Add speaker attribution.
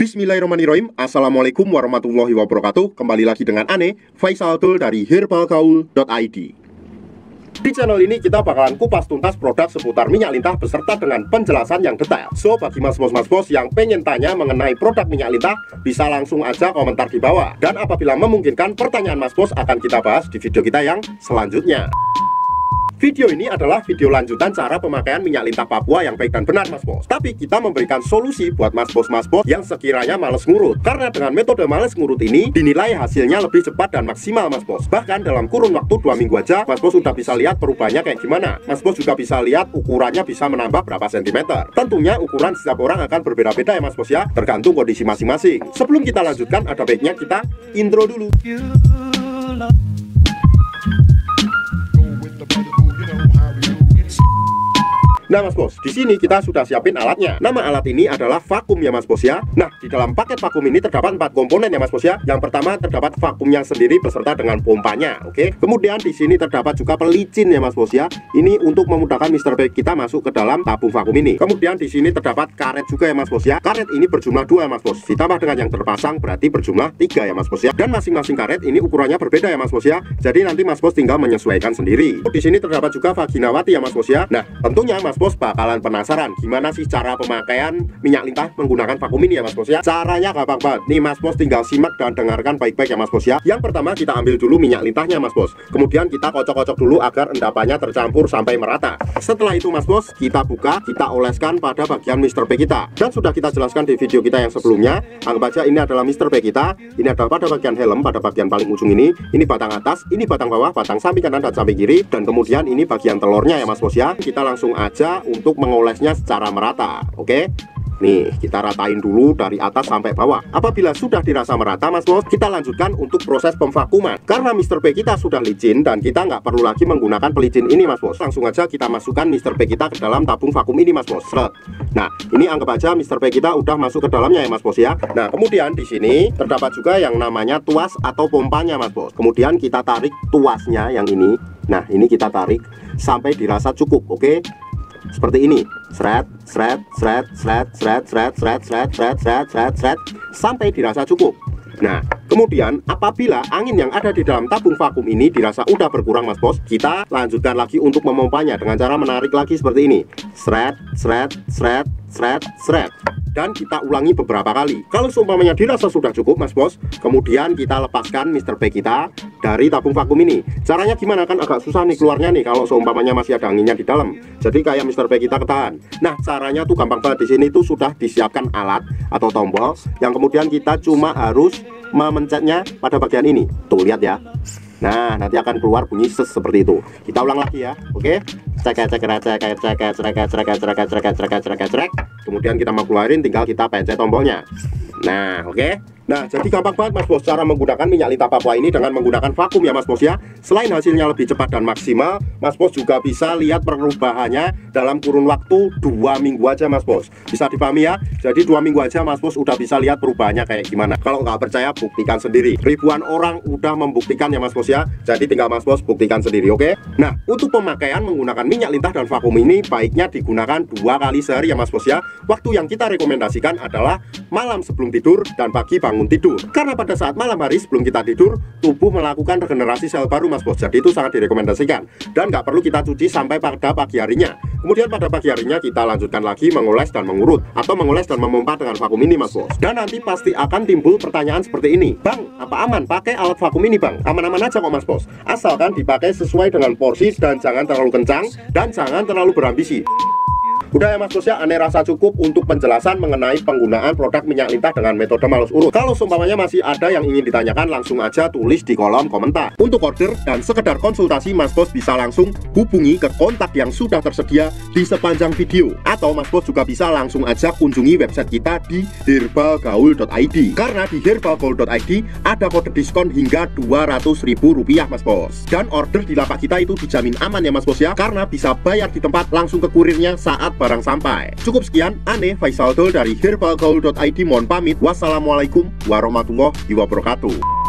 Speaker 1: Bismillahirrahmanirrahim. Assalamualaikum warahmatullahi wabarakatuh. Kembali lagi dengan Ane, Faisal Abdul dari herbalgaul.id. Di channel ini kita bakalan kupas tuntas produk seputar minyak lintah beserta dengan penjelasan yang detail. So, bagi mas bos yang pengen tanya mengenai produk minyak lintah, bisa langsung aja komentar di bawah. Dan apabila memungkinkan, pertanyaan mas bos akan kita bahas di video kita yang selanjutnya. Video ini adalah video lanjutan cara pemakaian minyak lintah Papua yang baik dan benar mas bos. Tapi kita memberikan solusi buat mas bos yang sekiranya males ngurut. Karena dengan metode males ngurut ini dinilai hasilnya lebih cepat dan maksimal mas bos. Bahkan dalam kurun waktu 2 minggu aja mas bos sudah bisa lihat perubahannya kayak gimana. Mas bos juga bisa lihat ukurannya bisa menambah berapa sentimeter. Tentunya ukuran setiap orang akan berbeda-beda ya mas bos ya, tergantung kondisi masing-masing. Sebelum kita lanjutkan, ada baiknya kita intro dulu. Nah mas bos, di sini kita sudah siapin alatnya. Nama alat ini adalah vakum ya mas bos ya. Nah, di dalam paket vakum ini terdapat 4 komponen ya mas bos ya. Yang pertama terdapat vakumnya sendiri beserta dengan pompanya, oke. Kemudian di sini terdapat juga pelicin ya mas bos ya. Ini untuk memudahkan Mr. Bag kita masuk ke dalam tabung vakum ini. Kemudian di sini terdapat karet juga ya mas bos ya. Karet ini berjumlah 2 ya mas bos. Ditambah dengan yang terpasang berarti berjumlah 3 ya mas bos ya. Dan masing-masing karet ini ukurannya berbeda ya mas bos ya. Jadi nanti mas bos tinggal menyesuaikan sendiri. Di sini terdapat juga vaginawati ya mas bos ya. Nah, tentunya mas bos bakalan penasaran gimana sih cara pemakaian minyak lintah menggunakan vakum ini ya mas bos ya. Caranya gampang banget. Nih mas bos tinggal simak dan dengarkan baik-baik ya mas bos ya. Yang pertama kita ambil dulu minyak lintahnya mas bos. Kemudian kita kocok-kocok dulu agar endapannya tercampur sampai merata. Setelah itu mas bos, kita buka, kita oleskan pada bagian Mr. P kita. Dan sudah kita jelaskan di video kita yang sebelumnya. Anggap aja ini adalah Mr. P kita. Ini adalah pada bagian helm, pada bagian paling ujung ini. Ini batang atas, ini batang bawah, batang samping kanan dan samping kiri. Dan kemudian ini bagian telurnya ya mas bos ya. Kita langsung aja untuk mengolesnya secara merata, oke? Nih, kita ratain dulu dari atas sampai bawah. Apabila sudah dirasa merata mas bos, kita lanjutkan untuk proses pemvakuman. Karena Mr. P kita sudah licin dan kita nggak perlu lagi menggunakan pelicin ini mas bos. Langsung aja kita masukkan Mr. P kita ke dalam tabung vakum ini mas bos. Nah, ini anggap aja Mr. P kita udah masuk ke dalamnya ya mas bos ya. Nah, kemudian di sini terdapat juga yang namanya tuas atau pompanya mas bos. Kemudian kita tarik tuasnya yang ini. Nah, ini kita tarik sampai dirasa cukup, oke? Seperti ini, seret sampai dirasa cukup. Nah, kemudian apabila angin yang ada di dalam tabung vakum ini dirasa udah berkurang mas bos, kita lanjutkan lagi untuk memompanya dengan cara menarik lagi seperti ini. Dan kita ulangi beberapa kali. Kalau seumpamanya dirasa sudah cukup mas bos, kemudian kita lepaskan Mr. P kita dari tabung vakum ini. Caranya gimana, kan agak susah nih keluarnya nih kalau seumpamanya masih ada anginnya di dalam. Jadi kayak Mr. P kita ketahan. Nah, caranya tuh gampang banget. Di sini tuh sudah disiapkan alat atau tombol yang kemudian kita cuma harus memencetnya pada bagian ini. Tuh lihat ya. Nah, nanti akan keluar bunyi seperti itu. Kita ulang lagi ya, oke? Kemudian kita mau keluarin, tinggal kita pencet tombolnya. Nah, oke? Nah, jadi gampang banget mas bos cara menggunakan minyak lintah Papua ini dengan menggunakan vakum ya mas bos ya. Selain hasilnya lebih cepat dan maksimal, mas bos juga bisa lihat perubahannya dalam kurun waktu 2 minggu aja mas bos. Bisa dipahami ya? Jadi 2 minggu aja mas bos udah bisa lihat perubahannya kayak gimana. Kalau nggak percaya, buktikan sendiri. Ribuan orang udah membuktikan ya mas bos ya. Jadi tinggal mas bos buktikan sendiri, oke? Nah, untuk pemakaian menggunakan minyak lintah dan vakum ini baiknya digunakan 2 kali sehari ya mas bos ya. Waktu yang kita rekomendasikan adalah malam sebelum tidur dan pagi bangun tidur. Karena pada saat malam hari sebelum kita tidur, tubuh melakukan regenerasi sel baru mas bos. Jadi itu sangat direkomendasikan. Dan nggak perlu kita cuci sampai pada pagi harinya. Kemudian pada pagi harinya kita lanjutkan lagi mengoles dan mengurut, atau mengoles dan memompa dengan vakum ini mas bos. Dan nanti pasti akan timbul pertanyaan seperti ini, bang, apa aman pakai alat vakum ini bang? Aman-aman aja kok mas bos, asalkan dipakai sesuai dengan porsi dan jangan terlalu kencang dan jangan terlalu berambisi. Udah ya mas bos ya, Ane rasa cukup untuk penjelasan mengenai penggunaan produk minyak lintah dengan metode males urut. Kalau seumpamanya masih ada yang ingin ditanyakan, langsung aja tulis di kolom komentar. Untuk order dan sekedar konsultasi, mas bos bisa langsung hubungi ke kontak yang sudah tersedia di sepanjang video. Atau mas bos juga bisa langsung aja kunjungi website kita di herbalgaul.id. Karena di herbalgaul.id ada kode diskon hingga Rp200.000 mas bos. Dan order di lapak kita itu dijamin aman ya mas bos ya, karena bisa bayar di tempat langsung ke kurirnya saat barang sampai. Cukup sekian, Ane Faisal Abdul dari herbalgaul.id mohon pamit. Wassalamualaikum warahmatullahi wabarakatuh.